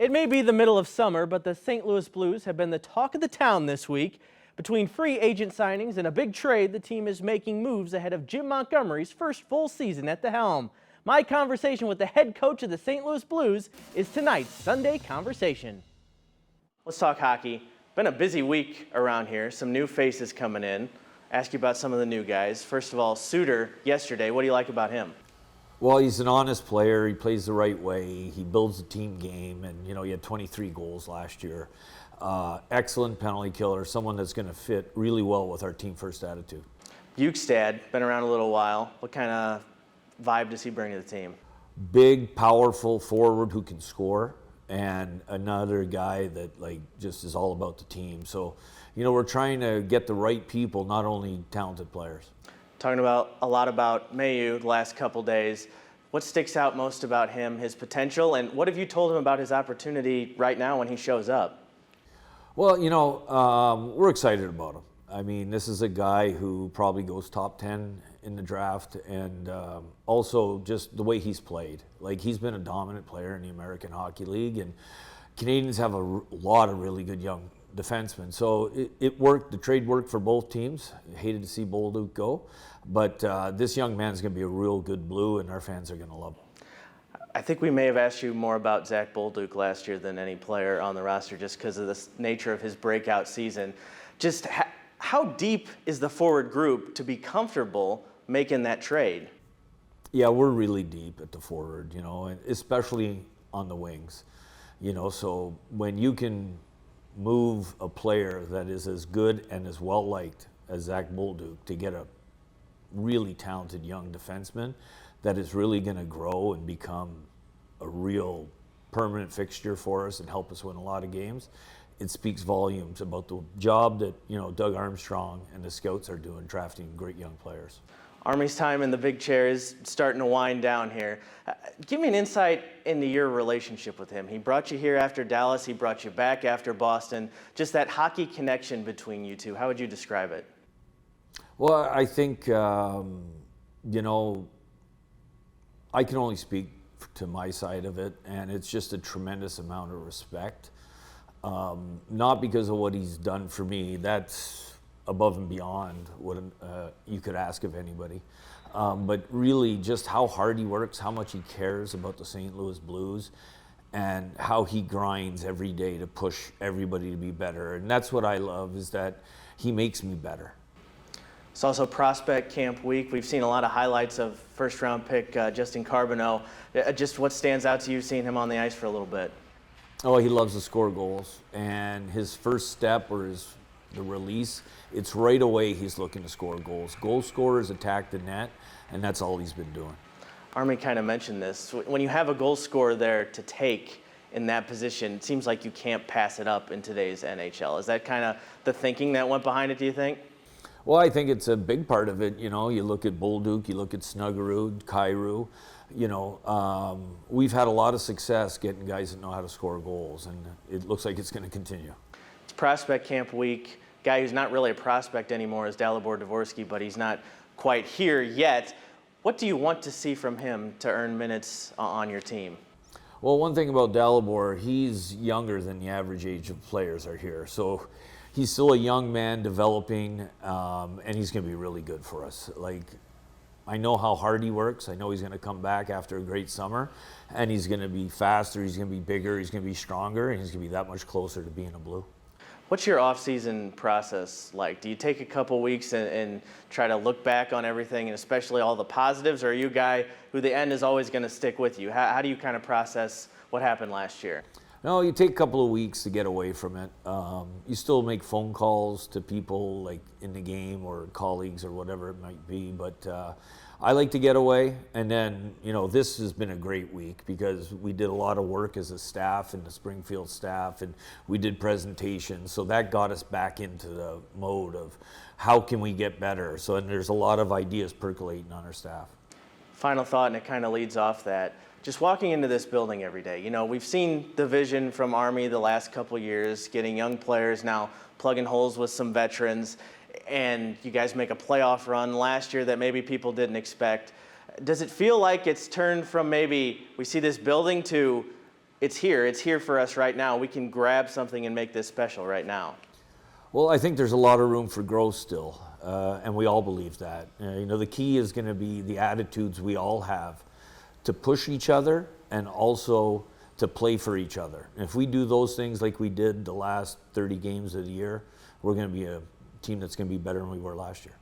It may be the middle of summer, but the St. Louis Blues have been the talk of the town this week. Between free agent signings and a big trade, the team is making moves ahead of Jim Montgomery's first full season at the helm. My conversation with the head coach of the St. Louis Blues is tonight's Sunday Conversation. Let's talk hockey. Been a busy week around here. Some new faces coming in. Ask you about some of the new guys. First of all, Suter yesterday. What do you like about him? Well, he's an honest player. He plays the right way. He builds a team game, and he had 23 goals last year. Excellent penalty killer, someone that's going to fit really well with our team first attitude. Bukestad, been around a little while. What kind of vibe does he bring to the team? Big, powerful forward who can score, and another guy that just is all about the team. So, we're trying to get the right people, not only talented players. Talking about a lot about Mayu the last couple days. What sticks out most about him, his potential, and what have you told him about his opportunity right now when he shows up? Well, we're excited about him. I mean, this is a guy who probably goes top 10 in the draft, and also just the way he's played. He's been a dominant player in the American Hockey League, and Canadians have a lot of really good young defensemen. So it worked. The trade worked for both teams. Hated to see Bolduc go, but this young man's going to be a real good Blue, and our fans are going to love him. I think we may have asked you more about Zach Bolduc last year than any player on the roster just because of the nature of his breakout season. Just how deep is the forward group to be comfortable making that trade? Yeah, we're really deep at the forward, and especially on the wings. So when you can move a player that is as good and as well-liked as Zach Bolduc to get a really talented young defenseman that is really going to grow and become a real permanent fixture for us and help us win a lot of games, it speaks volumes about the job that Doug Armstrong and the scouts are doing, drafting great young players. Army's time in the big chair is starting to wind down here. Give me an insight into your relationship with him. He brought you here after Dallas. He brought you back after Boston. Just that hockey connection between you two. How would you describe it? Well, I think, I can only speak to my side of it, and it's just a tremendous amount of respect. Not because of what he's done for me. That's above and beyond what you could ask of anybody. But really just how hard he works, how much he cares about the St. Louis Blues, and how he grinds every day to push everybody to be better. And that's what I love, is that he makes me better. It's also prospect camp week. We've seen a lot of highlights of first-round pick Justin Carbonneau. Just what stands out to you seeing him on the ice for a little bit? Oh, he loves to score goals. And his first step or the release, it's right away he's looking to score goals. Goal scorers attack the net, and that's all he's been doing. Army kind of mentioned this. When you have a goal scorer there to take in that position, it seems like you can't pass it up in today's NHL. Is that kind of the thinking that went behind it, do you think? Well, I think it's a big part of it. You look at Bolduc, you look at Snuggerud, Kyrou. We've had a lot of success getting guys that know how to score goals, and it looks like it's going to continue. It's prospect camp week. Guy who's not really a prospect anymore is Dalibor Dvorsky, but he's not quite here yet. What do you want to see from him to earn minutes on your team? Well, one thing about Dalibor, he's younger than the average age of players are here. So he's still a young man developing, and he's going to be really good for us. I know how hard he works. I know he's going to come back after a great summer, and he's going to be faster, he's going to be bigger, he's going to be stronger, and he's going to be that much closer to being a Blue. What's your off-season process like? Do you take a couple weeks and try to look back on everything, and especially all the positives, or are you a guy who the end is always going to stick with you? How do you kind of process what happened last year? No, you take a couple of weeks to get away from it. You still make phone calls to people in the game or colleagues or whatever it might be, but I like to get away. And then, this has been a great week because we did a lot of work as a staff and the Springfield staff, and we did presentations. So that got us back into the mode of how can we get better. So and there's a lot of ideas percolating on our staff. Final thought, and it kind of leads off that. Just walking into this building every day, we've seen the vision from Army the last couple years, getting young players, now plugging holes with some veterans, and you guys make a playoff run last year that maybe people didn't expect. Does it feel like it's turned from maybe we see this building to it's here for us right now. We can grab something and make this special right now. Well, I think there's a lot of room for growth still, and we all believe that. The key is going to be the attitudes we all have to push each other and also to play for each other. And if we do those things like we did the last 30 games of the year, we're going to be a team that's going to be better than we were last year.